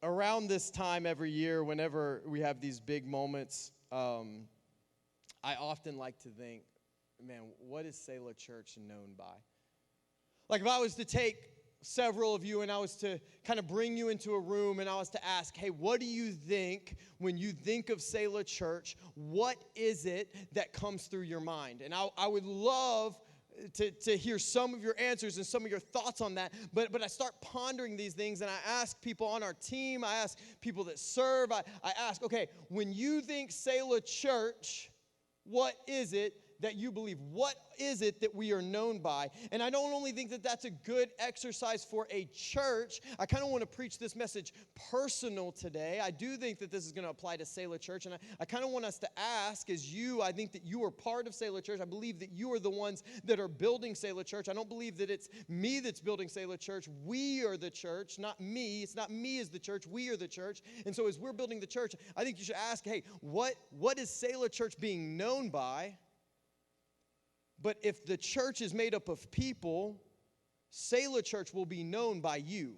around this time every year, whenever we have these big moments, I often like to think, man, what is Sela Church known by? Like if I was to take several of you and I was to kind of bring you into a room and I was to ask, hey, what do you think when you think of Sela Church? What is it that comes through your mind? And I would love to hear some of your answers and some of your thoughts on that. But I start pondering these things and I ask people on our team, I ask people that serve, I ask, okay, when you think Sela Church, what is it that you believe? What is it that we are known by? And I don't only think that that's a good exercise for a church. I kind of want to preach this message personal today. I do think that this is going to apply to Sela Church. And I kind of want us to ask, I think that you are part of Sela Church. I believe that you are the ones that are building Sela Church. I don't believe that it's me that's building Sela Church. We are the church, not me. It's not me as the church. We are the church. And so as we're building the church, I think you should ask, hey, what is Sela Church being known by? But if the church is made up of people, Sela Church will be known by you.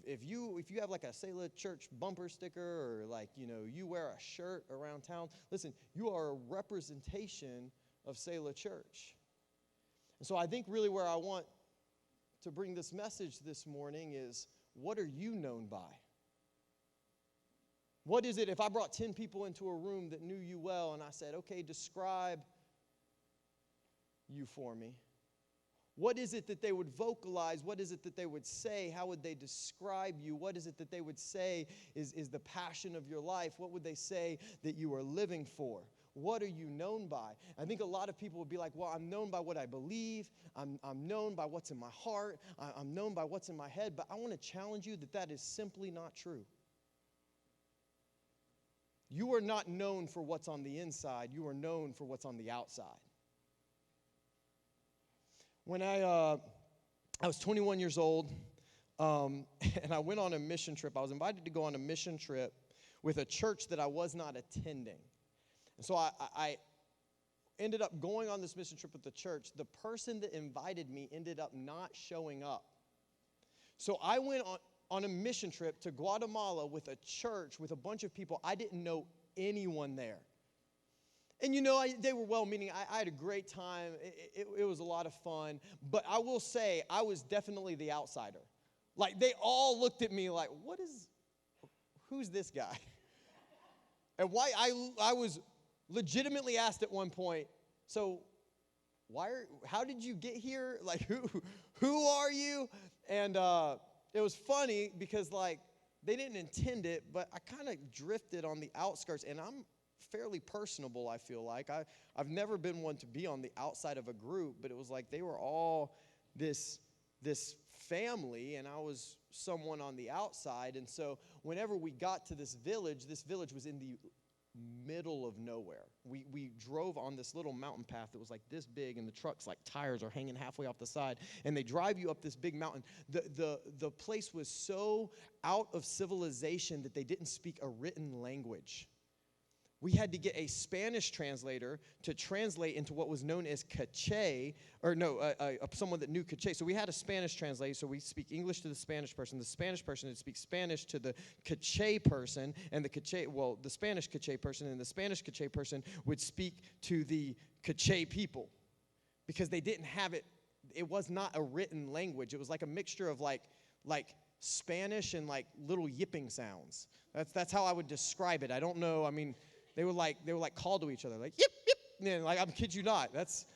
If you have like a Sela Church bumper sticker or like, you wear a shirt around town, listen, you are a representation of Sela Church. And so I think really where I want to bring this message this morning is, what are you known by? What is it if I brought 10 people into a room that knew you well and I said, okay, describe you for me? What is it that they would vocalize? What is it that they would say? How would they describe you? What is it that they would say is the passion of your life? What would they say that you are living for? What are you known by? I think a lot of people would be like, well, I'm known by what I believe. I'm known by what's in my heart. I'm known by what's in my head. But I want to challenge you that is simply not true. You are not known for what's on the inside. You are known for what's on the outside. When I was 21 years old, and I went on a mission trip. I was invited to go on a mission trip with a church that I was not attending. And so I ended up going on this mission trip with the church. The person that invited me ended up not showing up. So I went on a mission trip to Guatemala with a church, with a bunch of people. I didn't know anyone there. And they were well-meaning. I had a great time. It was a lot of fun. But I will say, I was definitely the outsider. Like, they all looked at me like, who's this guy? And why I was legitimately asked at one point, so how did you get here? Like, who are you? And it was funny because, like, they didn't intend it, but I kind of drifted on the outskirts, and I'm fairly personable, I feel like. I've never been one to be on the outside of a group, but it was like they were all this family, and I was someone on the outside. And so whenever we got to this village was in the middle of nowhere. We drove on this little mountain path that was like this big, and the trucks, like tires, are hanging halfway off the side, and they drive you up this big mountain. The place was so out of civilization that they didn't speak a written language. We had to get a Spanish translator to translate into what was known as Caché, someone that knew Caché. So we had a Spanish translator, so we speak English to the Spanish person would speak Spanish to the Caché person, and the Spanish Caché person, and the Spanish Caché person would speak to the Caché people, because they didn't have it. It was not a written language. It was like a mixture of like Spanish and like little yipping sounds. That's how I would describe it. I don't know. I mean, They were like called to each other, like, yip, yip. And like, I'm kid you not. That's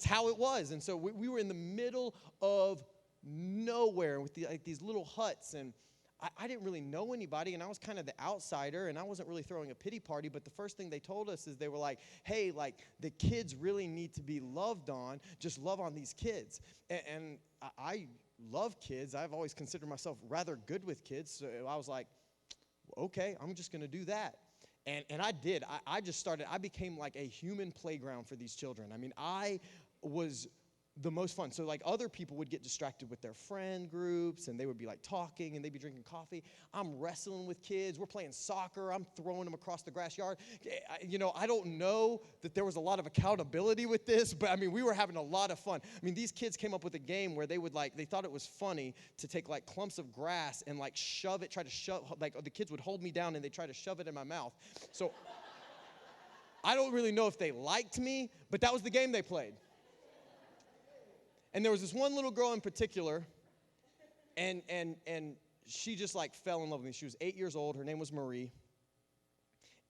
how it was. And so we were in the middle of nowhere with these little huts. And I didn't really know anybody. And I was kind of the outsider. And I wasn't really throwing a pity party. But the first thing they told us is they were like, hey, like, the kids really need to be loved on. Just love on these kids. And I love kids. I've always considered myself rather good with kids. So I was like, okay, I'm just going to do that. And I did. I became like a human playground for these children. I mean, I was the most fun. So like other people would get distracted with their friend groups and they would be like talking and they'd be drinking coffee. I'm wrestling with kids. We're playing soccer. I'm throwing them across the grass yard. I don't know that there was a lot of accountability with this, but I mean, we were having a lot of fun. I mean, these kids came up with a game where they thought it was funny to take like clumps of grass and like try to shove, like the kids would hold me down and they try to shove it in my mouth. So I don't really know if they liked me, but that was the game they played. And there was this one little girl in particular, and she just like fell in love with me. She was 8 years old. Her name was Marie.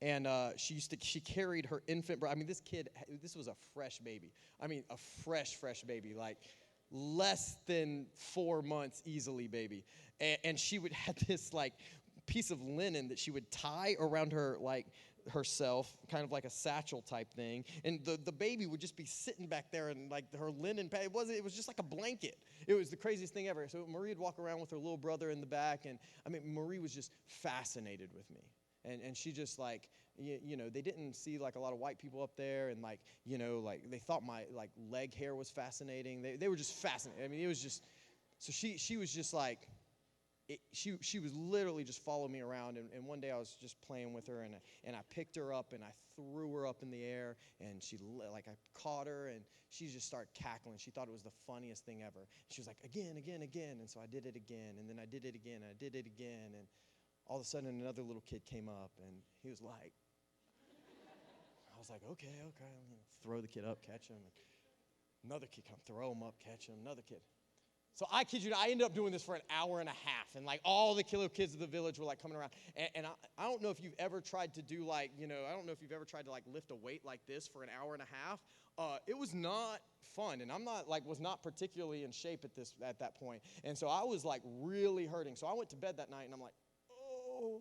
And she carried her infant brother. I mean, this was a fresh baby. I mean, a fresh baby, like less than 4 months easily baby. And she would have this like piece of linen that she would tie around her like herself, kind of like a satchel type thing, and the baby would just be sitting back there and like her linen pad, it was just like a blanket. It was the craziest thing ever. So Marie would walk around with her little brother in the back, and I mean, Marie was just fascinated with me. And she just like, they didn't see like a lot of white people up there, and like, like they thought my like leg hair was fascinating. They were just fascinated. I mean, it was just, so she was just like, she was literally just following me around, and one day I was just playing with her, and I picked her up, and I threw her up in the air, and I caught her, and she just started cackling. She thought it was the funniest thing ever. She was like, again, and so I did it again, and then I did it again, and I did it again, and all of a sudden another little kid came up, and he was like, I was like, okay, I'm gonna throw the kid up, catch him, and another kid come, throw him up, catch him, another kid. So I kid you not, I ended up doing this for an hour and a half, and like all the killer kids of the village were like coming around. And I don't know if you've ever tried to do like, I don't know if you've ever tried to like lift a weight like this for an hour and a half. It was not fun, and was not particularly in shape at that point. And so I was like really hurting. So I went to bed that night, and I'm like,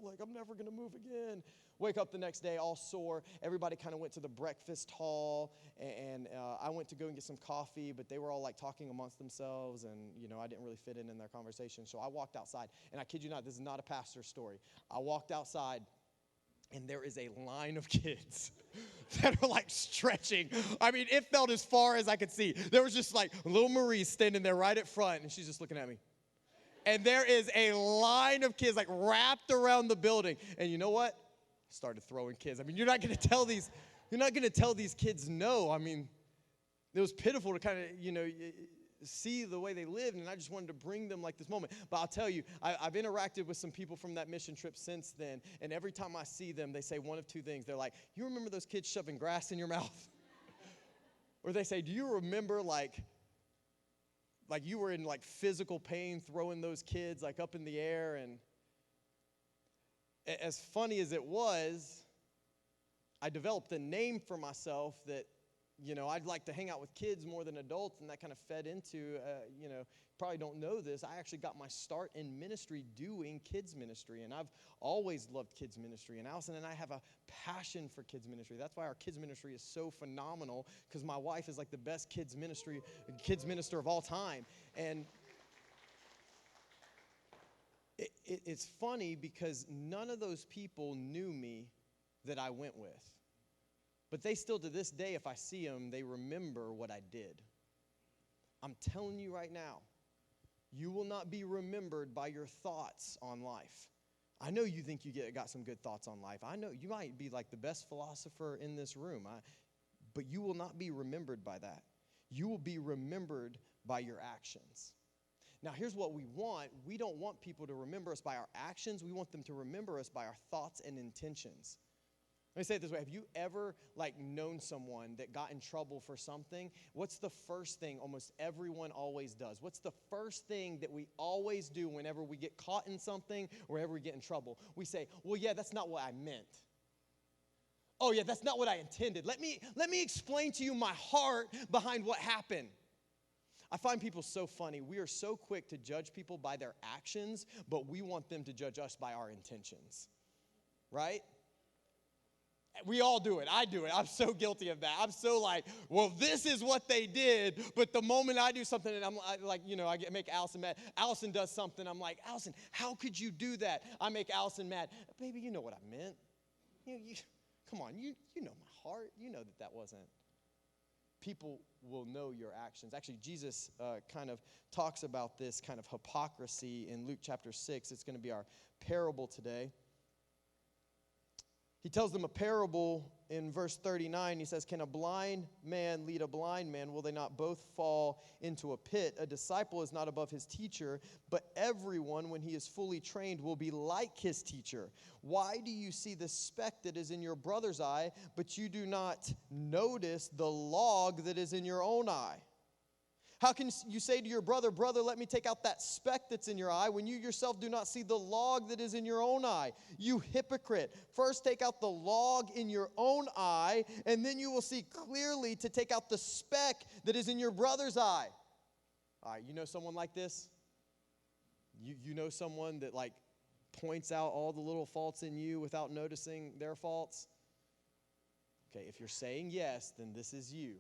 like I'm never gonna move again. Wake up the next day all sore. Everybody kind of went to the breakfast hall, and I went to go and get some coffee, but they were all like talking amongst themselves, and I didn't really fit in their conversation. So I walked outside, and I kid you not, this is not a pastor's story. I walked outside, and there is a line of kids that are like stretching. I mean, it felt as far as I could see. There was just like little Marie standing there right at front, and she's just looking at me. And there is a line of kids like wrapped around the building. And you know what? I started throwing kids. I mean, you're not going to tell these kids no. I mean, it was pitiful to kind of, see the way they lived, and I just wanted to bring them like this moment. But I'll tell you, I've interacted with some people from that mission trip since then, and every time I see them, they say one of two things. They're like, you remember those kids shoving grass in your mouth? Or they say, do you remember like you were in like physical pain throwing those kids like up in the air? And as funny as it was, I developed a name for myself that, I'd like to hang out with kids more than adults, and that kind of fed into, probably don't know this, I actually got my start in ministry doing kids ministry, and I've always loved kids ministry, and Allison and I have a passion for kids ministry. That's why our kids ministry is so phenomenal, because my wife is like the best kids minister of all time. And it's funny because none of those people knew me that I went with. But they still, to this day, if I see them, they remember what I did. I'm telling you right now, you will not be remembered by your thoughts on life. I know you think you got some good thoughts on life. I know you might be like the best philosopher in this room, but you will not be remembered by that. You will be remembered by your actions. Now, here's what we want. We don't want people to remember us by our actions. We want them to remember us by our thoughts and intentions. Let me say it this way. Have you ever known someone that got in trouble for something? What's the first thing almost everyone always does? What's the first thing that we always do whenever we get caught in something or whenever we get in trouble? We say, well, yeah, that's not what I meant. Oh, yeah, that's not what I intended. Let me explain to you my heart behind what happened. I find people so funny. We are so quick to judge people by their actions, but we want them to judge us by our intentions, right? We all do it. I do it. I'm so guilty of that. I'm so like, well, this is what they did. But the moment I do something and I make Allison mad. Allison does something. I'm like, Allison, how could you do that? I make Allison mad. Baby, you know what I meant. Come on, you know my heart. You know that wasn't. people will know your actions. Actually, Jesus kind of talks about this kind of hypocrisy in Luke chapter 6. It's going to be our parable today. He tells them a parable in verse 39. He says, can a blind man lead a blind man? Will they not both fall into a pit? A disciple is not above his teacher, but everyone, when he is fully trained, will be like his teacher. Why do you see the speck that is in your brother's eye, but you do not notice the log that is in your own eye? How can you say to your brother, brother, let me take out that speck that's in your eye, when you yourself do not see the log that is in your own eye? You hypocrite. First take out the log in your own eye, and then you will see clearly to take out the speck that is in your brother's eye. All right, you know someone like this? You know someone that like points out all the little faults in you without noticing their faults? Okay, if you're saying yes, then this is you.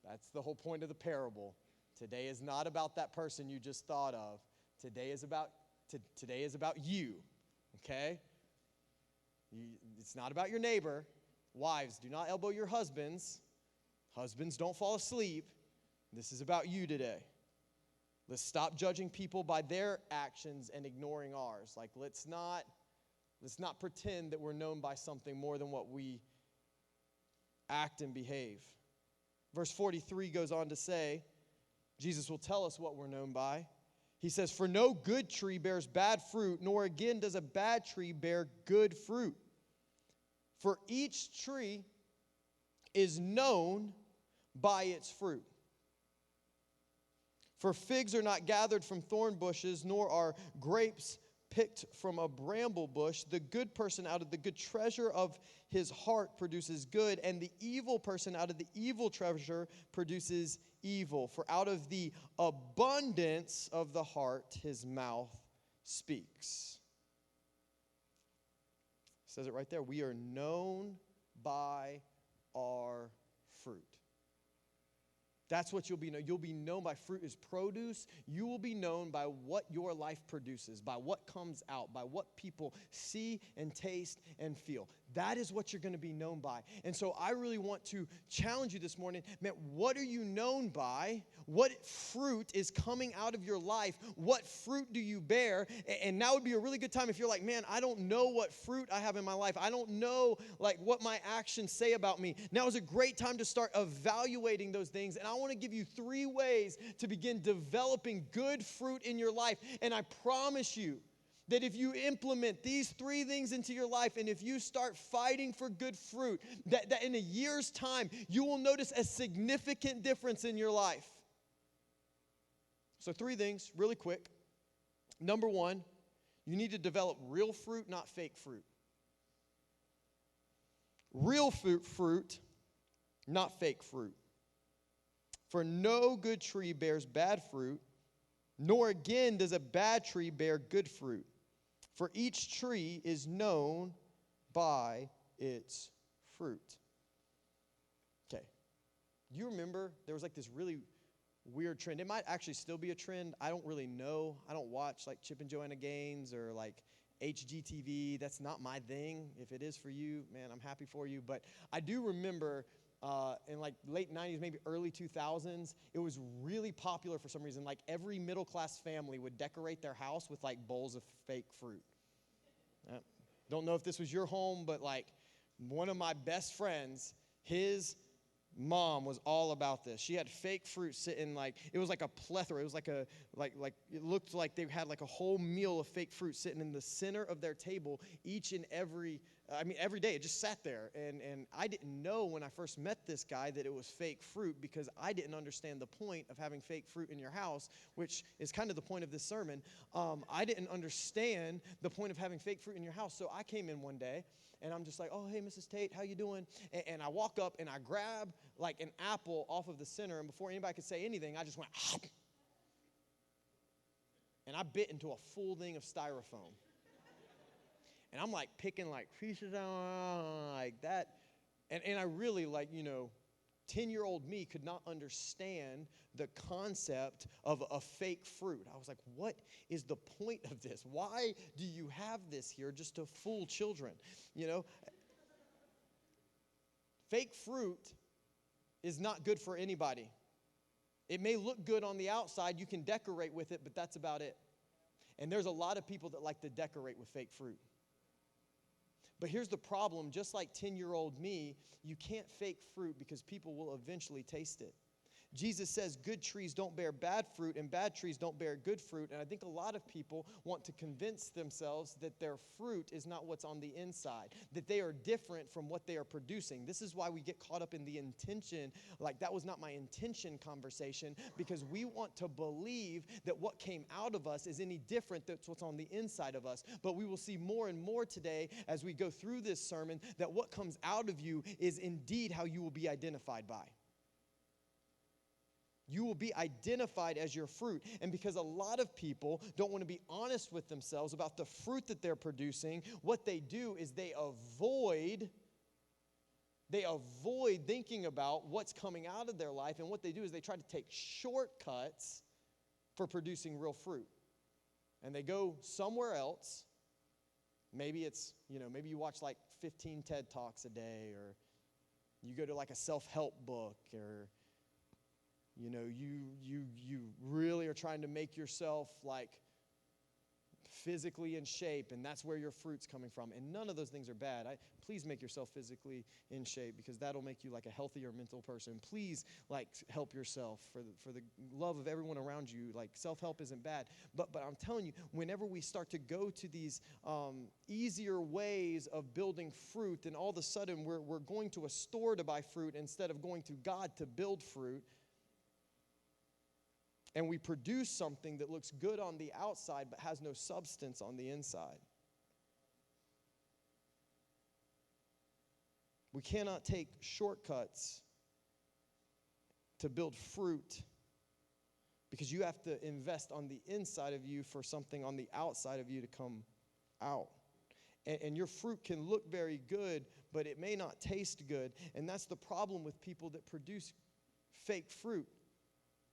That's the whole point of the parable. Today is not about that person you just thought of. Today is about you, okay? It's not about your neighbor. Wives, do not elbow your husbands. Husbands, don't fall asleep. This is about you today. Let's stop judging people by their actions and ignoring ours. Like, let's not pretend that we're known by something more than what we act and behave. Verse 43 goes on to say, Jesus will tell us what we're known by. He says, for no good tree bears bad fruit, nor again does a bad tree bear good fruit. For each tree is known by its fruit. For figs are not gathered from thorn bushes, nor are grapes picked from a bramble bush. The good person out of the good treasure of his heart produces good, and the evil person out of the evil treasure produces evil. For out of the abundance of the heart his mouth speaks. It says it right there. We are known by our fruit. That's what you'll be known. You'll be known by fruit as produce. You will be known by what your life produces, by what comes out, by what people see and taste and feel. That is what you're going to be known by. And so I really want to challenge you this morning. Man, what are you known by? What fruit is coming out of your life? What fruit do you bear? And now would be a really good time if you're like, man, I don't know what fruit I have in my life. I don't know like what my actions say about me. Now is a great time to start evaluating those things. And I want to give you 3 ways to begin developing good fruit in your life. And I promise you, that if you implement these 3 things into your life, and if you start fighting for good fruit, that in a year's time, you will notice a significant difference in your life. So 3 things, really quick. Number 1, you need to develop real fruit, not fake fruit. Real fruit, not fake fruit. For no good tree bears bad fruit, nor again does a bad tree bear good fruit. For each tree is known by its fruit. Okay. Do you remember there was like this really weird trend? It might actually still be a trend. I don't really know. I don't watch like Chip and Joanna Gaines or like HGTV. That's not my thing. If it is for you, man, I'm happy for you. But I do remember in like late 90s, maybe early 2000s, it was really popular for some reason. Like every middle class family would decorate their house with like bowls of fake fruit. Don't know if this was your home, but like one of my best friends, his mom was all about this. She had fake fruit sitting like, it was like a plethora. It was like it looked like they had like a whole meal of fake fruit sitting in the center of their table every day. It just sat there. And I didn't know when I first met this guy that it was fake fruit because I didn't understand the point of having fake fruit in your house, which is kind of the point of this sermon. I didn't understand the point of having fake fruit in your house. So I came in one day and I'm just like, oh, hey, Mrs. Tate, how you doing? And I walk up and I grab like an apple off of the center. And before anybody could say anything, I just went, and I bit into a full thing of styrofoam. And I'm like picking like pieces out like that. And I really 10-year-old me could not understand the concept of a fake fruit. I was like, what is the point of this? Why do you have this here just to fool children? Fake fruit is not good for anybody. It may look good on the outside. You can decorate with it, but that's about it. And there's a lot of people that like to decorate with fake fruit. But here's the problem. Just like 10-year-old me, you can't fake fruit because people will eventually taste it. Jesus says good trees don't bear bad fruit and bad trees don't bear good fruit. And I think a lot of people want to convince themselves that their fruit is not what's on the inside, that they are different from what they are producing. This is why we get caught up in the intention, like that was not my intention conversation, because we want to believe that what came out of us is any different than what's on the inside of us. But we will see more and more today as we go through this sermon that what comes out of you is indeed how you will be identified by. You will be identified as your fruit. And because a lot of people don't want to be honest with themselves about the fruit that they're producing, what they do is they avoid thinking about what's coming out of their life. And what they do is they try to take shortcuts for producing real fruit. And they go somewhere else. Maybe it's, maybe you watch like 15 TED Talks a day, or you go to like a self-help book, or you really are trying to make yourself like physically in shape, and that's where your fruit's coming from. And none of those things are bad. Please make yourself physically in shape, because that'll make you like a healthier mental person. Please like help yourself for the love of everyone around you. Like self-help isn't bad. But I'm telling you, whenever we start to go to these easier ways of building fruit, then all of a sudden we're going to a store to buy fruit instead of going to God to build fruit. And we produce something that looks good on the outside but has no substance on the inside. We cannot take shortcuts to build fruit, because you have to invest on the inside of you for something on the outside of you to come out. And your fruit can look very good, but it may not taste good. And that's the problem with people that produce fake fruit.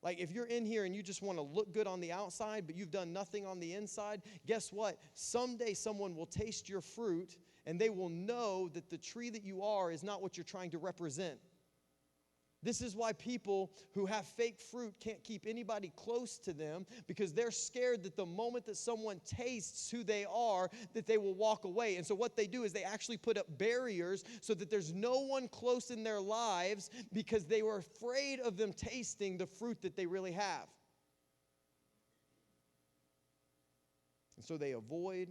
Like if you're in here and you just want to look good on the outside, but you've done nothing on the inside, guess what? Someday someone will taste your fruit and they will know that the tree that you are is not what you're trying to represent. This is why people who have fake fruit can't keep anybody close to them, because they're scared that the moment that someone tastes who they are, that they will walk away. And so what they do is they actually put up barriers so that there's no one close in their lives, because they were afraid of them tasting the fruit that they really have. And so they avoid,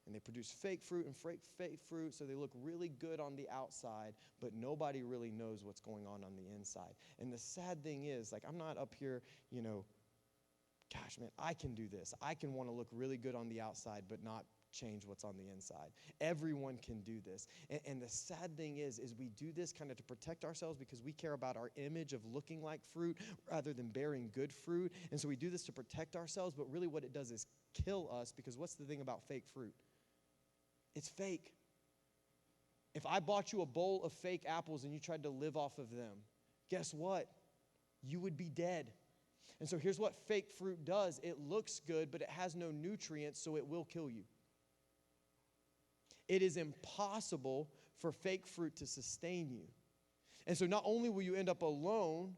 and they produce fake fruit and fake fruit, so they look really good on the outside, but nobody really knows what's going on the inside. And the sad thing is, like, I'm not up here, gosh, man, I can do this. I can want to look really good on the outside, but not change what's on the inside. Everyone can do this. And the sad thing is we do this kind of to protect ourselves, because we care about our image of looking like fruit rather than bearing good fruit. And so we do this to protect ourselves, but really what it does is kill us, because what's the thing about fake fruit? It's fake. If I bought you a bowl of fake apples and you tried to live off of them, guess what? You would be dead. And so here's what fake fruit does. It looks good, but it has no nutrients, so it will kill you. It is impossible for fake fruit to sustain you. And so not only will you end up alone,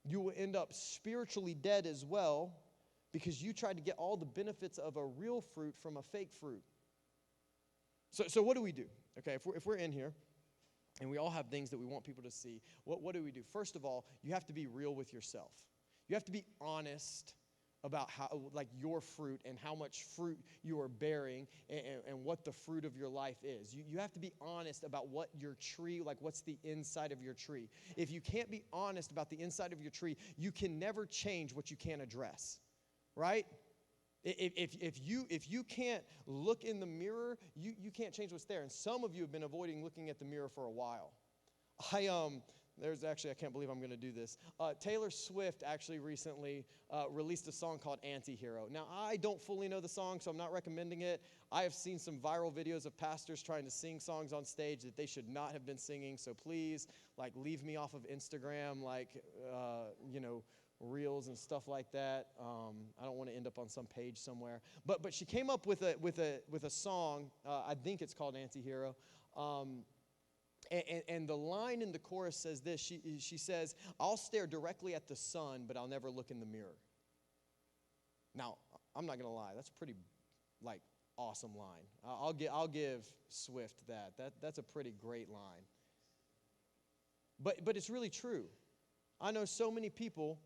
you will end up spiritually dead as well, because you tried to get all the benefits of a real fruit from a fake fruit. So what do we do? Okay, if we're in here and we all have things that we want people to see, what do we do? First of all, you have to be real with yourself. You have to be honest about how, like, your fruit and how much fruit you are bearing, and what the fruit of your life is. You have to be honest about what your tree, like what's the inside of your tree. If you can't be honest about the inside of your tree, you can never change what you can't address. Right? If you can't look in the mirror, you can't change what's there. And some of you have been avoiding looking at the mirror for a while. I can't believe I'm going to do this. Taylor Swift actually recently released a song called Anti-Hero. Now, I don't fully know the song, so I'm not recommending it. I have seen some viral videos of pastors trying to sing songs on stage that they should not have been singing. So please, like, leave me off of Instagram, reels and stuff like that. I don't want to end up on some page somewhere. But she came up with a song. I think it's called Anti-Hero. And the line in the chorus says this. She says, I'll stare directly at the sun, but I'll never look in the mirror. Now, I'm not going to lie. That's a pretty, awesome line. I'll give Swift that. That's a pretty great line. But it's really true. I know so many people,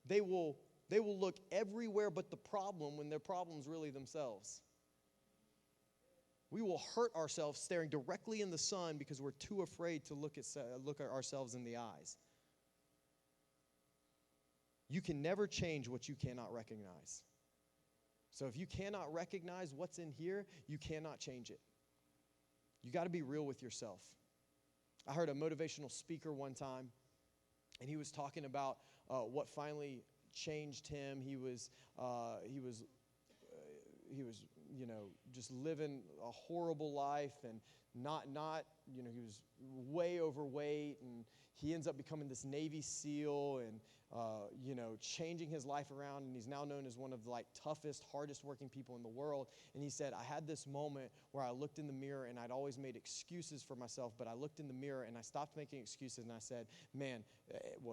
they will look everywhere but the problem when their problem's really themselves. We will hurt ourselves staring directly in the sun because we're too afraid to look at ourselves in the eyes. You can never change what you cannot recognize. So if you cannot recognize what's in here, you cannot change it. You got to be real with yourself. I heard a motivational speaker one time, and he was talking about what finally changed him. He was just living a horrible life and not, he was way overweight, and he ends up becoming this Navy SEAL and, changing his life around, and he's now known as one of the toughest, hardest working people in the world. And he said, I had this moment where I looked in the mirror, and I'd always made excuses for myself, but I looked in the mirror and I stopped making excuses, and I said, man,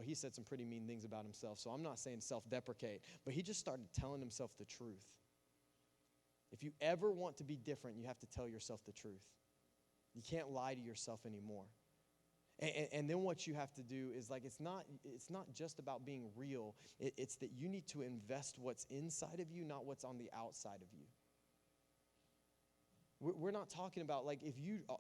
he said some pretty mean things about himself, so I'm not saying self-deprecate, but he just started telling himself the truth. If you ever want to be different, you have to tell yourself the truth. You can't lie to yourself anymore. And then what you have to do is it's not just about being real. It's that you need to invest what's inside of you, not what's on the outside of you. We're not talking about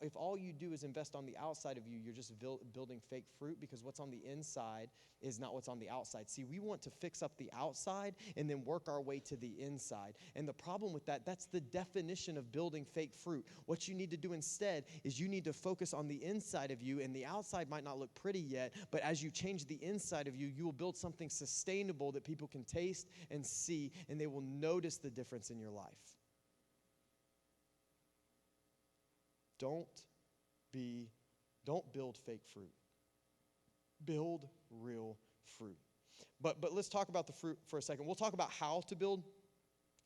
if all you do is invest on the outside of you, you're just building fake fruit, because what's on the inside is not what's on the outside. See, we want to fix up the outside and then work our way to the inside. And the problem with that's the definition of building fake fruit. What you need to do instead is you need to focus on the inside of you, and the outside might not look pretty yet, but as you change the inside of you, you will build something sustainable that people can taste and see, and they will notice the difference in your life. Don't build fake fruit. Build real fruit. But let's talk about the fruit for a second. We'll talk about how to build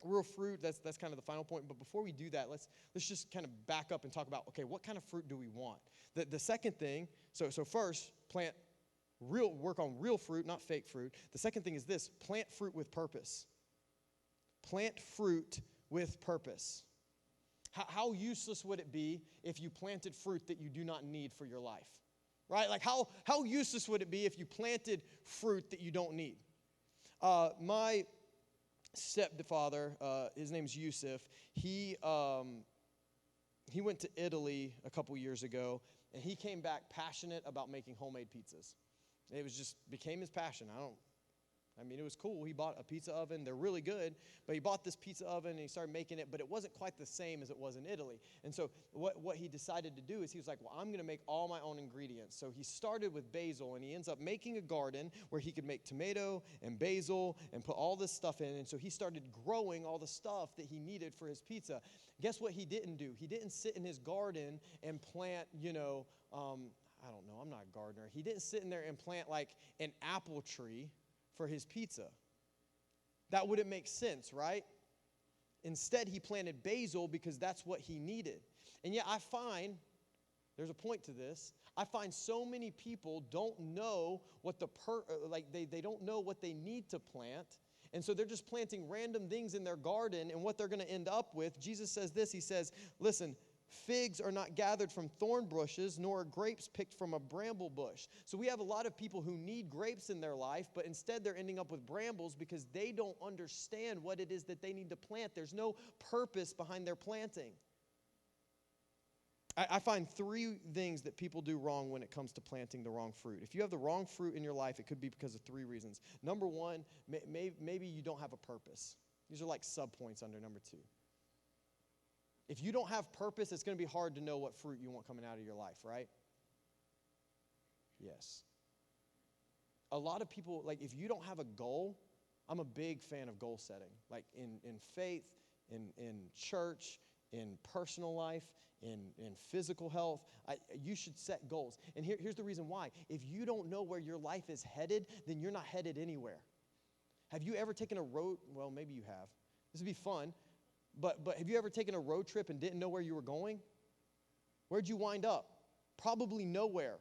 real fruit. That's kind of the final point. But before we do that, let's just kind of back up and talk about, okay, what kind of fruit do we want? The second thing, so first, work on real fruit, not fake fruit. The second thing is this: plant fruit with purpose. Plant fruit with purpose. How useless would it be if you planted fruit that you do not need for your life? Right? How useless would it be if you planted fruit that you don't need? My stepfather, his name's Yusuf, he went to Italy a couple years ago, and he came back passionate about making homemade pizzas. It became his passion. It was cool. He bought a pizza oven. They're really good, but he bought this pizza oven and he started making it, but it wasn't quite the same as it was in Italy. And so what he decided to do is he was like, well, I'm going to make all my own ingredients. So he started with basil, and he ends up making a garden where he could make tomato and basil and put all this stuff in. And so he started growing all the stuff that he needed for his pizza. Guess what he didn't do? He didn't sit in his garden and plant, I don't know, I'm not a gardener. He didn't sit in there and plant an apple tree for his pizza. That wouldn't make sense, right? Instead, he planted basil because that's what he needed. And yet I find, there's a point to this, I find so many people don't know what they don't know what they need to plant. And so they're just planting random things in their garden, and what they're going to end up with, Jesus says this, he says, listen, figs are not gathered from thorn bushes, nor are grapes picked from a bramble bush. So we have a lot of people who need grapes in their life, but instead they're ending up with brambles because they don't understand what it is that they need to plant. There's no purpose behind their planting. I find three things that people do wrong when it comes to planting the wrong fruit. If you have the wrong fruit in your life, it could be because of three reasons. Number one, maybe you don't have a purpose. These are subpoints under number two. If you don't have purpose, it's going to be hard to know what fruit you want coming out of your life, right? Yes. A lot of people, if you don't have a goal, I'm a big fan of goal setting. In faith, in church, in personal life, in physical health, you should set goals. And here's the reason why. If you don't know where your life is headed, then you're not headed anywhere. Have you ever taken a road? Well, maybe you have. This would be fun. But have you ever taken a road trip and didn't know where you were going? Where'd you wind up? Probably nowhere.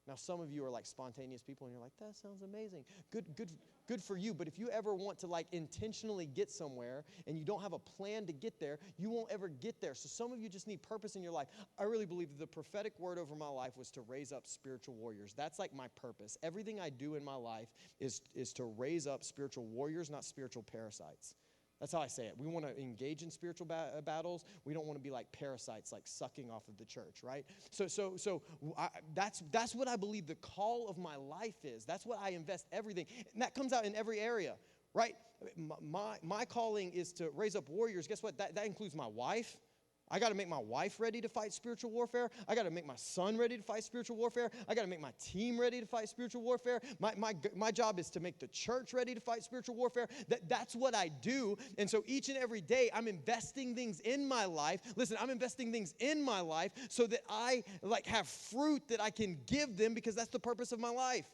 Now, some of you are like spontaneous people, and you're like, that sounds amazing. Good for you. But if you ever want to like intentionally get somewhere and you don't have a plan to get there, you won't ever get there. So some of you just need purpose in your life. I really believe that the prophetic word over my life was to raise up spiritual warriors. That's like my purpose. Everything I do in my life is to raise up spiritual warriors, not spiritual parasites. That's how I say it. We want to engage in spiritual battles. We don't want to be like parasites, like sucking off of the church, right? That's what I believe the call of my life is. That's what I invest everything. And that comes out in every area, right? My calling is to raise up warriors. Guess what? That includes my wife. I got to make my wife ready to fight spiritual warfare. I got to make my son ready to fight spiritual warfare. I got to make my team ready to fight spiritual warfare. My job is to make the church ready to fight spiritual warfare. That's what I do. And so each and every day, I'm investing things in my life. Listen, I'm investing things in my life so that I like have fruit that I can give them, because that's the purpose of my life.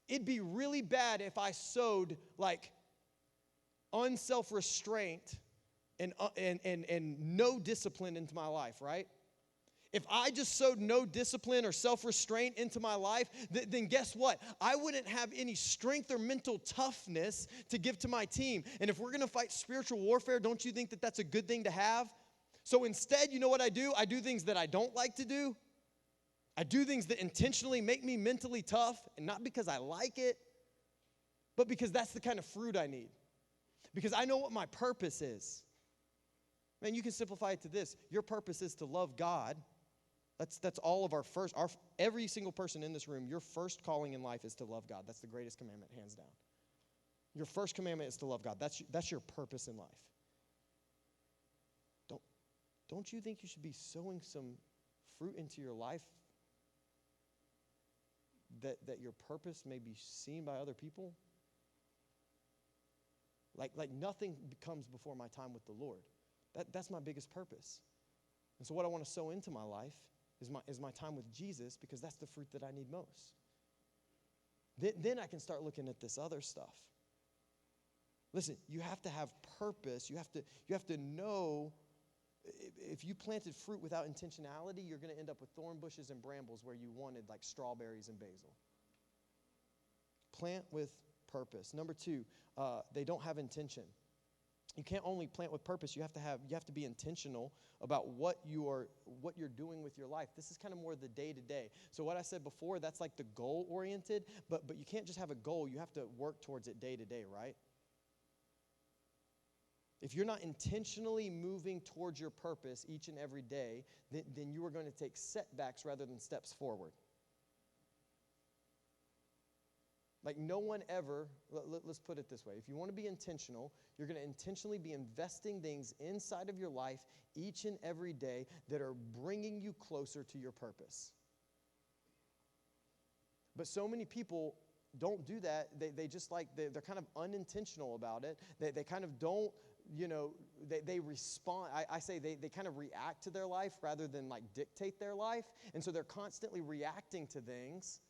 It'd be really bad if I sowed like unself-restraint and no discipline into my life, right? If I just sowed no discipline or self-restraint into my life, then guess what? I wouldn't have any strength or mental toughness to give to my team. And if we're going to fight spiritual warfare, don't you think that that's a good thing to have? So instead, you know what I do? I do things that I don't like to do. I do things that intentionally make me mentally tough, and not because I like it, but because that's the kind of fruit I need. Because I know what my purpose is. Man, you can simplify it to this. Your purpose is to love God. That's all of every single person in this room, your first calling in life is to love God. That's the greatest commandment, hands down. Your first commandment is to love God. That's your purpose in life. Don't you think you should be sowing some fruit into your life that your purpose may be seen by other people? Like nothing comes before my time with the Lord. That's my biggest purpose. And so what I want to sow into my life is my time with Jesus, because that's the fruit that I need most. Then I can start looking at this other stuff. Listen, you have to have purpose. You have to know, if you planted fruit without intentionality, you're going to end up with thorn bushes and brambles where you wanted like strawberries and basil. Plant with purpose. Number 2, they don't have intention. You can't only plant with purpose. You have to be intentional about what you're doing with your life. This is kind of more the day-to-day. So what I said before, that's like the goal-oriented, but you can't just have a goal. You have to work towards it day-to-day, right? If you're not intentionally moving towards your purpose each and every day, then you are going to take setbacks rather than steps forward. Like no one ever, let's put it this way. If you want to be intentional, you're going to intentionally be investing things inside of your life each and every day that are bringing you closer to your purpose. But so many people don't do that. They just like, they're kind of unintentional about it. They kind of don't, they respond. I say they kind of react to their life rather than like dictate their life. And so they're constantly reacting to things.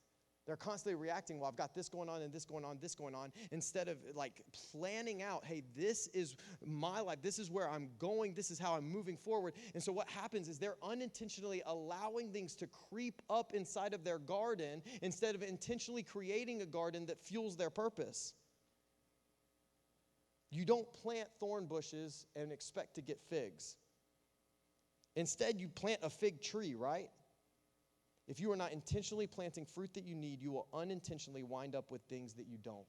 They're constantly reacting, well, I've got this going on and this going on, this going on, instead of like planning out, hey, this is my life, this is where I'm going, this is how I'm moving forward. And so what happens is they're unintentionally allowing things to creep up inside of their garden instead of intentionally creating a garden that fuels their purpose. You don't plant thorn bushes and expect to get figs. Instead, you plant a fig tree, right? If you are not intentionally planting fruit that you need, you will unintentionally wind up with things that you don't.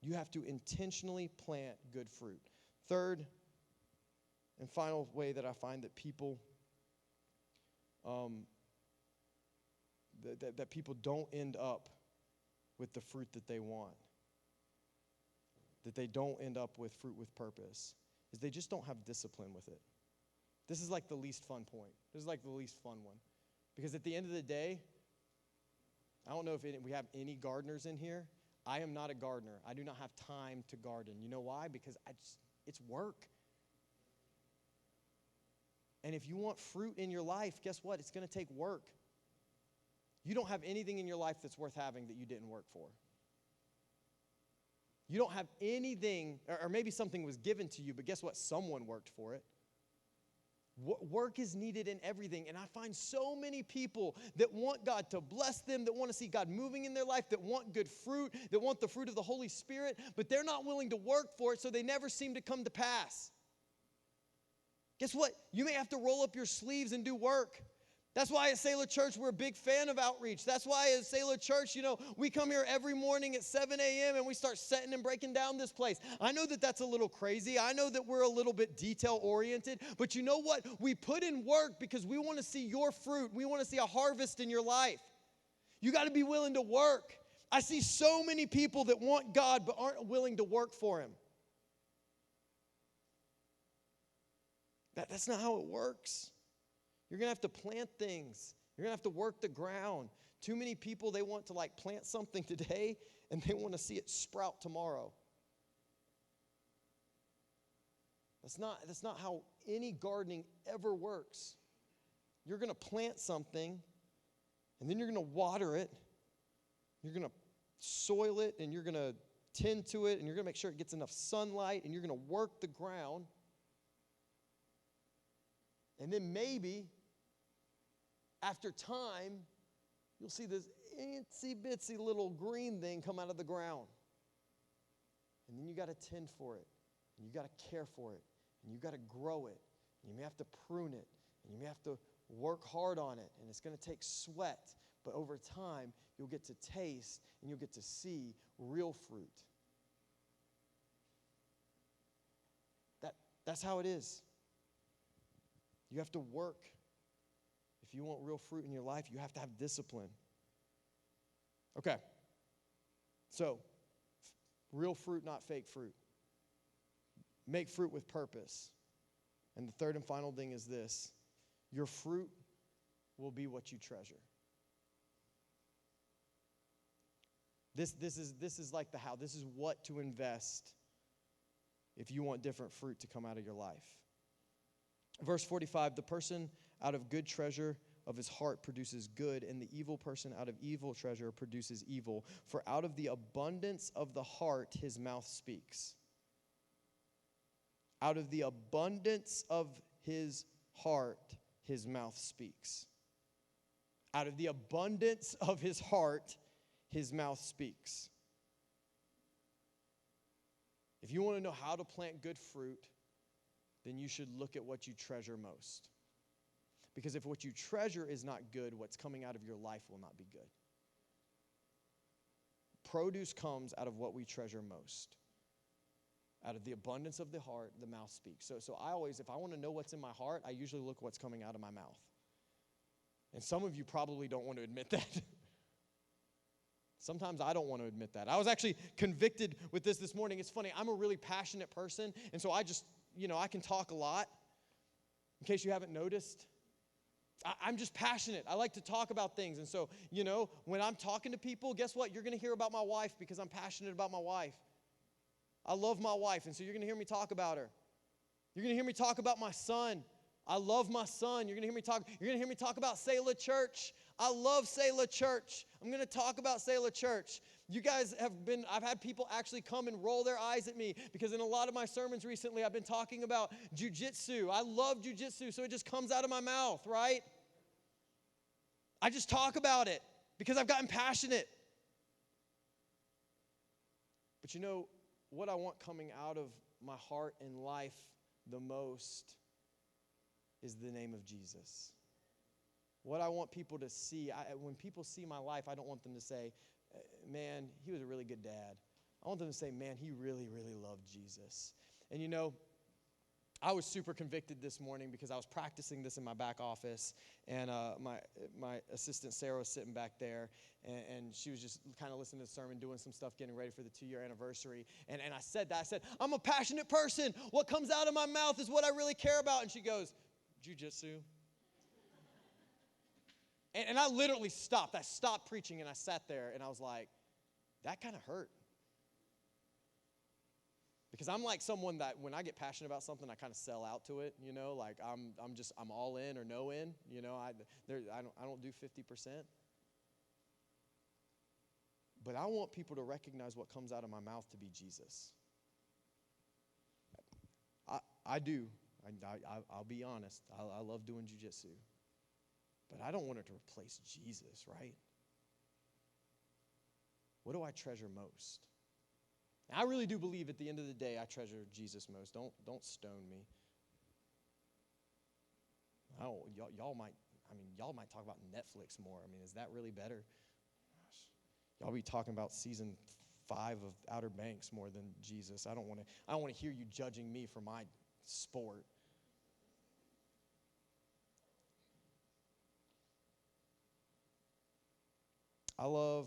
You have to intentionally plant good fruit. Third and final way that I find that people that people don't end up with the fruit that they want, that they don't end up with fruit with purpose, is they just don't have discipline with it. This is like the least fun point. This is like the least fun one. Because at the end of the day, I don't know if we have any gardeners in here. I am not a gardener. I do not have time to garden. You know why? Because it's work. And if you want fruit in your life, guess what? It's going to take work. You don't have anything in your life that's worth having that you didn't work for. You don't have anything, or maybe something was given to you, but guess what? Someone worked for it. Work is needed in everything. And I find so many people that want God to bless them, that want to see God moving in their life, that want good fruit, that want the fruit of the Holy Spirit, but they're not willing to work for it, so they never seem to come to pass. Guess what? You may have to roll up your sleeves and do work. That's why at Sela Church, we're a big fan of outreach. That's why at Sela Church, we come here every morning at 7 a.m. and we start setting and breaking down this place. I know that that's a little crazy. I know that we're a little bit detail-oriented. But you know what? We put in work because we want to see your fruit. We want to see a harvest in your life. You got to be willing to work. I see so many people that want God but aren't willing to work for Him. That's not how it works. You're going to have to plant things. You're going to have to work the ground. Too many people, they want to plant something today and they want to see it sprout tomorrow. That's not how any gardening ever works. You're going to plant something and then you're going to water it. You're going to soil it and you're going to tend to it and you're going to make sure it gets enough sunlight and you're going to work the ground. And then maybe, after time, you'll see this itsy-bitsy little green thing come out of the ground. And then you got to tend for it. And you got to care for it. And you got to grow it. And you may have to prune it. And you may have to work hard on it. And it's going to take sweat. But over time, you'll get to taste and you'll get to see real fruit. That's how it is. You have to work. If you want real fruit in your life, you have to have discipline. Okay. So, real fruit, not fake fruit. Make fruit with purpose. And the third and final thing is this. Your fruit will be what you treasure. This is like the how. This is what to invest if you want different fruit to come out of your life. Verse 45, the person out of good treasure of his heart produces good, and the evil person out of evil treasure produces evil. For out of the abundance of the heart his mouth speaks. Out of the abundance of his heart his mouth speaks. Out of the abundance of his heart his mouth speaks. If you want to know how to plant good fruit, then you should look at what you treasure most. Because if what you treasure is not good, what's coming out of your life will not be good. Produce comes out of what we treasure most. Out of the abundance of the heart, the mouth speaks. So I always, if I want to know what's in my heart, I usually look what's coming out of my mouth. And some of you probably don't want to admit that. Sometimes I don't want to admit that. I was actually convicted with this morning. It's funny, I'm a really passionate person, and so I just, I can talk a lot. In case you haven't noticed, I'm just passionate. I like to talk about things. And so, when I'm talking to people, guess what? You're going to hear about my wife because I'm passionate about my wife. I love my wife, and so you're going to hear me talk about her. You're going to hear me talk about my son. I love my son. You're going to hear me talk about Sela Church. I love Sela Church. I'm going to talk about Sela Church. You guys I've had people actually come and roll their eyes at me because in a lot of my sermons recently, I've been talking about jujitsu. I love jujitsu, so it just comes out of my mouth, right? I just talk about it because I've gotten passionate. But what I want coming out of my heart and life the most is the name of Jesus. What I want people to see, when people see my life, I don't want them to say, man, he was a really good dad. I want them to say, man, he really, really loved Jesus. And I was super convicted this morning because I was practicing this in my back office, and my assistant Sarah was sitting back there, and she was just kind of listening to the sermon, doing some stuff, getting ready for the 2-year anniversary. And I said that. I said, I'm a passionate person. What comes out of my mouth is what I really care about. And she goes, jiu-jitsu. And I literally stopped. I stopped preaching, and I sat there, and I was like, that kind of hurt. Because I'm like someone that when I get passionate about something, I kind of sell out to it, like I'm all in or no in, I don't do 50%. But I want people to recognize what comes out of my mouth to be Jesus. I do. I'll be honest. I love doing jujitsu. But I don't want it to replace Jesus, right? What do I treasure most? And I really do believe at the end of the day I treasure Jesus most. Don't stone me. Y'all might talk about Netflix more. I mean, is that really better? Gosh, y'all be talking about season 5 of Outer Banks more than Jesus. I don't want to hear you judging me for my sport. I love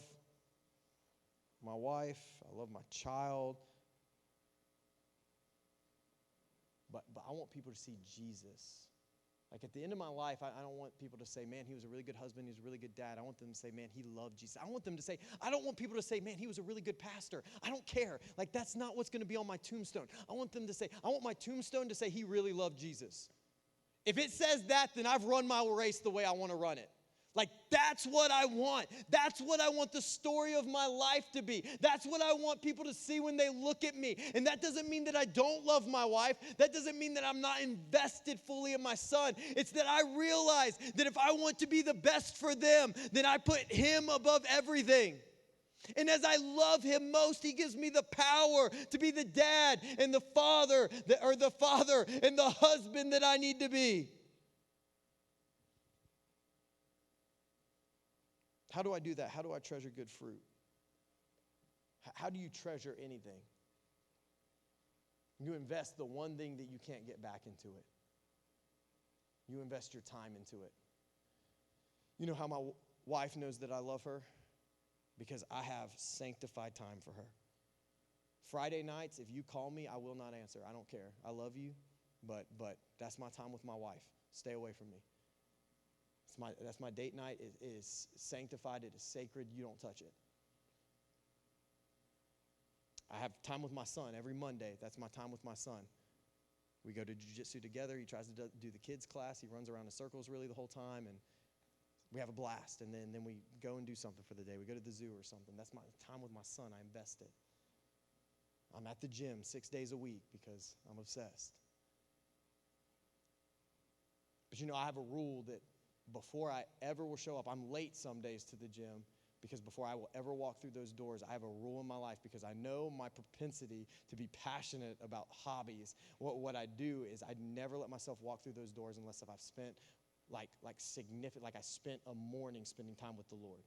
my wife. I love my child. But I want people to see Jesus. Like at the end of my life, I don't want people to say, man, he was a really good husband, he was a really good dad. I want them to say, man, he loved Jesus. I want them to say, I don't want people to say, man, he was a really good pastor. I don't care. Like that's not what's going to be on my tombstone. I want them to say, I want my tombstone to say he really loved Jesus. If it says that, then I've run my race the way I want to run it. Like, that's what I want. That's what I want the story of my life to be. That's what I want people to see when they look at me. And that doesn't mean that I don't love my wife. That doesn't mean that I'm not invested fully in my son. It's that I realize that if I want to be the best for them, then I put him above everything. And as I love him most, he gives me the power to be the dad and the father, the father and the husband that I need to be. How do I do that? How do I treasure good fruit? How do you treasure anything? You invest the one thing that you can't get back into it. You invest your time into it. You know how my wife knows that I love her? Because I have sanctified time for her. Friday nights, if you call me, I will not answer. I don't care. I love you, but that's my time with my wife. Stay away from me. That's my date night. It is sanctified. It is sacred. You don't touch it. I have time with my son every Monday. That's my time with my son. We go to jiu-jitsu together. He tries to do the kids' class. He runs around in circles really the whole time, and we have a blast. And then we go and do something for the day. We go to the zoo or something. That's my time with my son. I invest it. I'm at the gym 6 days a week because I'm obsessed. But I have a rule that before I ever will show up, I'm late some days to the gym because before I will ever walk through those doors, I have a rule in my life because I know my propensity to be passionate about hobbies. What I do is I never let myself walk through those doors unless if I've spent like I spent a morning spending time with the Lord.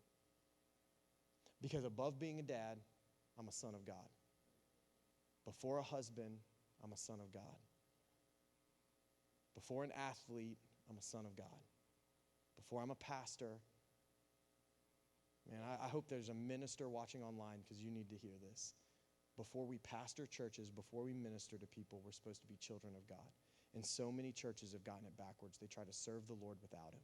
Because above being a dad, I'm a son of God. Before a husband, I'm a son of God. Before an athlete, I'm a son of God. Before I'm a pastor, man, I hope there's a minister watching online because you need to hear this. Before we pastor churches, before we minister to people, we're supposed to be children of God. And so many churches have gotten it backwards. They try to serve the Lord without him.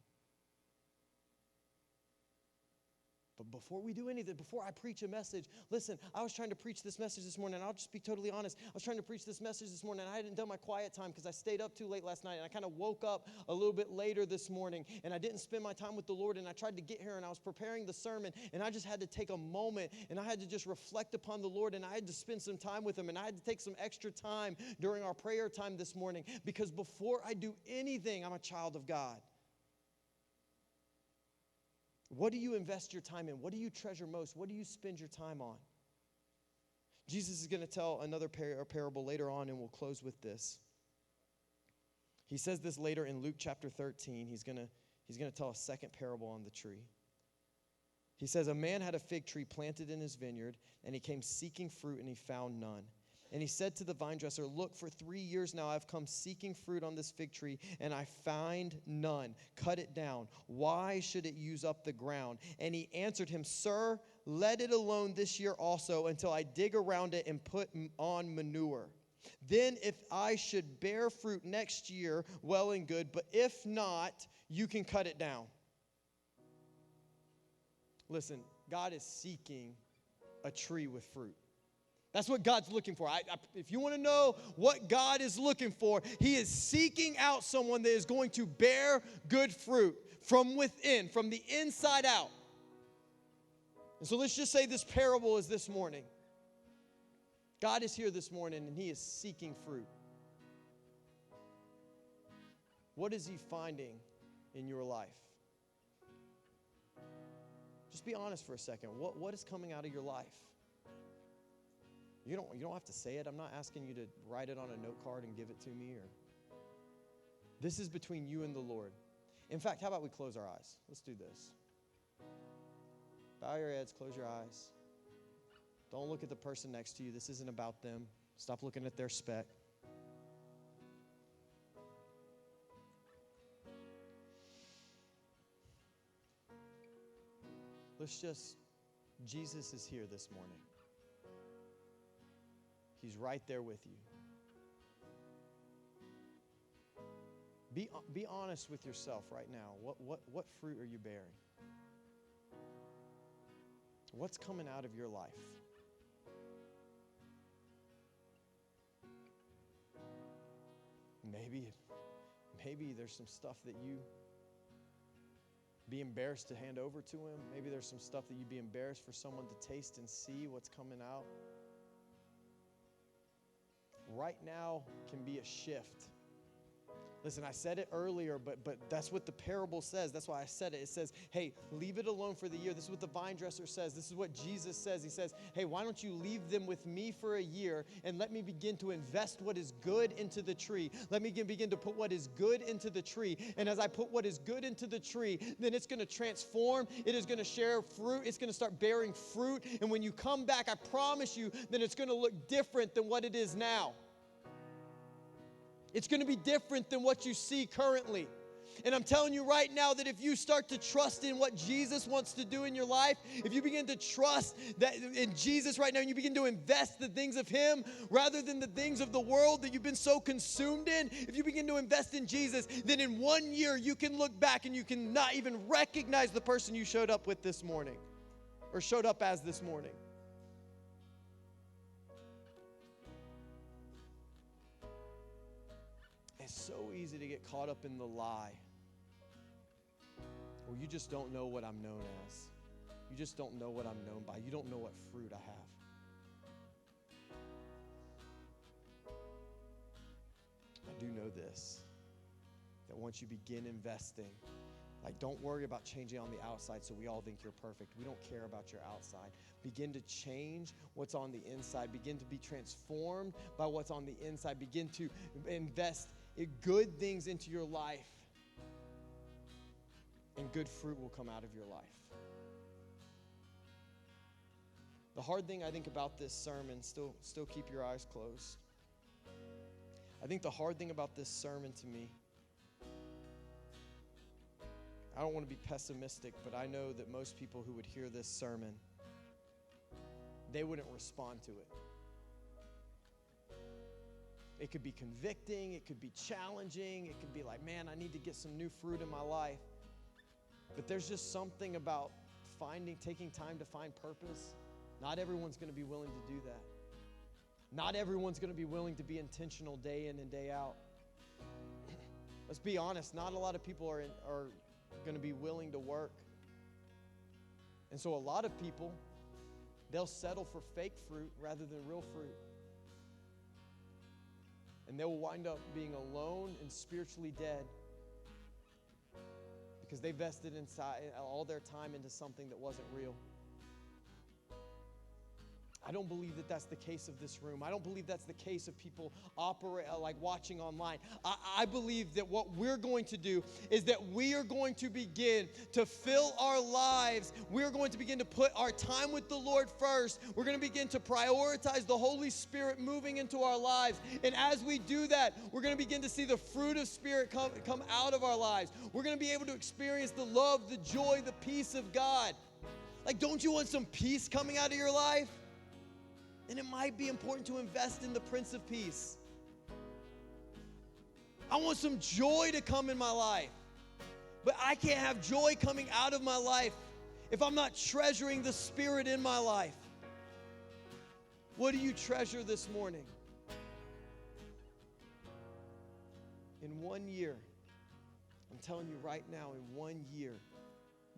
But before we do anything, before I preach a message, listen, I was trying to preach this message this morning, and I'll just be totally honest. I was trying to preach this message this morning, and I hadn't done my quiet time because I stayed up too late last night, and I kind of woke up a little bit later this morning, and I didn't spend my time with the Lord, and I tried to get here, and I was preparing the sermon, and I just had to take a moment, and I had to just reflect upon the Lord, and I had to spend some time with him, and I had to take some extra time during our prayer time this morning because before I do anything, I'm a child of God. What do you invest your time in? What do you treasure most? What do you spend your time on? Jesus is going to tell another parable later on, and we'll close with this. He says this later in Luke chapter 13. He's going to tell a second parable on the tree. He says, a man had a fig tree planted in his vineyard, and he came seeking fruit, and he found none. And he said to the vine dresser, look, for 3 years now I've come seeking fruit on this fig tree, and I find none. Cut it down. Why should it use up the ground? And he answered him, sir, let it alone this year also until I dig around it and put on manure. Then if I should bear fruit next year, well and good. But if not, you can cut it down. Listen, God is seeking a tree with fruit. That's what God's looking for. If you want to know what God is looking for, he is seeking out someone that is going to bear good fruit from within, from the inside out. And so let's just say this parable is this morning. God is here this morning, and he is seeking fruit. What is he finding in your life? Just be honest for a second. What is coming out of your life? You don't have to say it. I'm not asking you to write it on a note card and give it to me. This is between you and the Lord. In fact, how about we close our eyes? Let's do this. Bow your heads, close your eyes. Don't look at the person next to you. This isn't about them. Stop looking at their speck. Jesus is here this morning. He's right there with you. Be honest with yourself right now. What fruit are you bearing? What's coming out of your life? Maybe there's some stuff that you be embarrassed to hand over to him. Maybe there's some stuff that you'd be embarrassed for someone to taste and see what's coming out. Right now can be a shift. Listen, I said it earlier, but that's what the parable says. That's why I said it. It says, hey, leave it alone for the year. This is what the vine dresser says. This is what Jesus says. He says, hey, why don't you leave them with me for a year and let me begin to invest what is good into the tree. Let me begin to put what is good into the tree. And as I put what is good into the tree, then it's going to transform. It is going to share fruit. It's going to start bearing fruit. And when you come back, I promise you, then it's going to look different than what it is now. It's going to be different than what you see currently. And I'm telling you right now that if you start to trust in what Jesus wants to do in your life, if you begin to trust that in Jesus right now and you begin to invest the things of him rather than the things of the world that you've been so consumed in, if you begin to invest in Jesus, then in 1 year you can look back and you can not even recognize the person you showed up with this morning or showed up as this morning. It's so easy to get caught up in the lie where you just don't know what I'm known as. You just don't know what I'm known by. You don't know what fruit I have. I do know this, that once you begin investing, don't worry about changing on the outside so we all think you're perfect. We don't care about your outside. Begin to change what's on the inside. Begin to be transformed by what's on the inside. Begin to invest good things into your life, and good fruit will come out of your life. The hard thing I think about this sermon, still keep your eyes closed. I think the hard thing about this sermon to me, I don't want to be pessimistic, but I know that most people who would hear this sermon, they wouldn't respond to it. It could be convicting. It could be challenging. It could be like, man, I need to get some new fruit in my life. But there's just something about taking time to find purpose. Not everyone's going to be willing to do that. Not everyone's going to be willing to be intentional day in and day out. Let's be honest. Not a lot of people are going to be willing to work. And so a lot of people, they'll settle for fake fruit rather than real fruit. And they will wind up being alone and spiritually dead because they vested inside all their time into something that wasn't real. I don't believe that that's the case of this room. I don't believe that's the case of people watching online. I believe that what we're going to do is that we are going to begin to fill our lives. We're going to begin to put our time with the Lord first. We're going to begin to prioritize the Holy Spirit moving into our lives. And as we do that, we're going to begin to see the fruit of Spirit come out of our lives. We're going to be able to experience the love, the joy, the peace of God. Don't you want some peace coming out of your life? And it might be important to invest in the Prince of Peace. I want some joy to come in my life. But I can't have joy coming out of my life if I'm not treasuring the Spirit in my life. What do you treasure this morning? In 1 year, I'm telling you right now, in 1 year,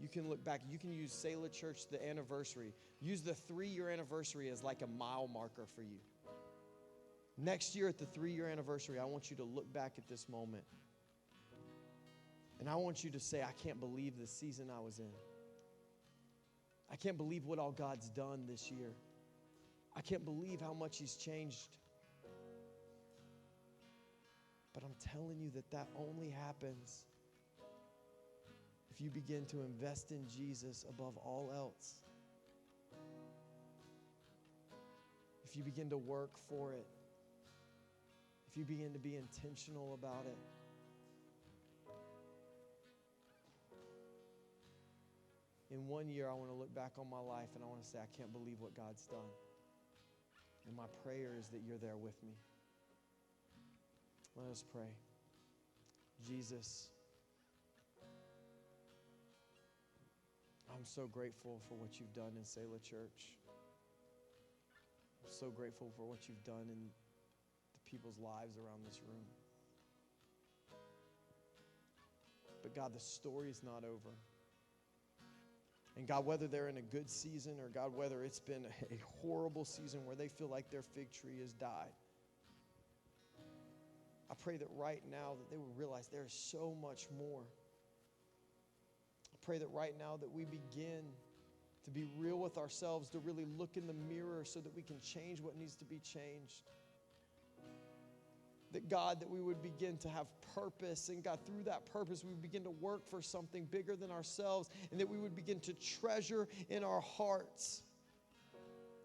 you can look back. You can use Sela Church, the anniversary. Use the 3-year anniversary as like a mile marker for you. Next year at the 3-year anniversary, I want you to look back at this moment And I want you to say, I can't believe the season I was in. I can't believe what all God's done this year. I can't believe how much He's changed. But I'm telling you that only happens if you begin to invest in Jesus above all else. If you begin to work for it. If you begin to be intentional about it. In 1 year, I want to look back on my life and I want to say, I can't believe what God's done. And my prayer is that you're there with me. Let us pray. Jesus, I'm so grateful for what you've done in Sela Church. I'm so grateful for what you've done in the people's lives around this room. But God, the story's not over. And God, whether they're in a good season or God, whether it's been a horrible season where they feel like their fig tree has died, I pray that right now that they will realize there is so much more. I pray that right now that we begin to be real with ourselves, to really look in the mirror so that we can change what needs to be changed. That God, that we would begin to have purpose, and God, through that purpose, we would begin to work for something bigger than ourselves, and that we would begin to treasure in our hearts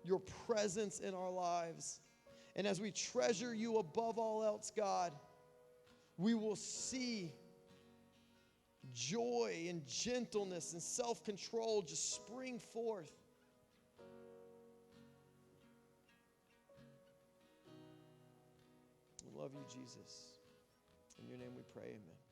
your presence in our lives. And as we treasure you above all else, God, we will see joy and gentleness and self-control just spring forth. We love you, Jesus. In your name we pray, amen.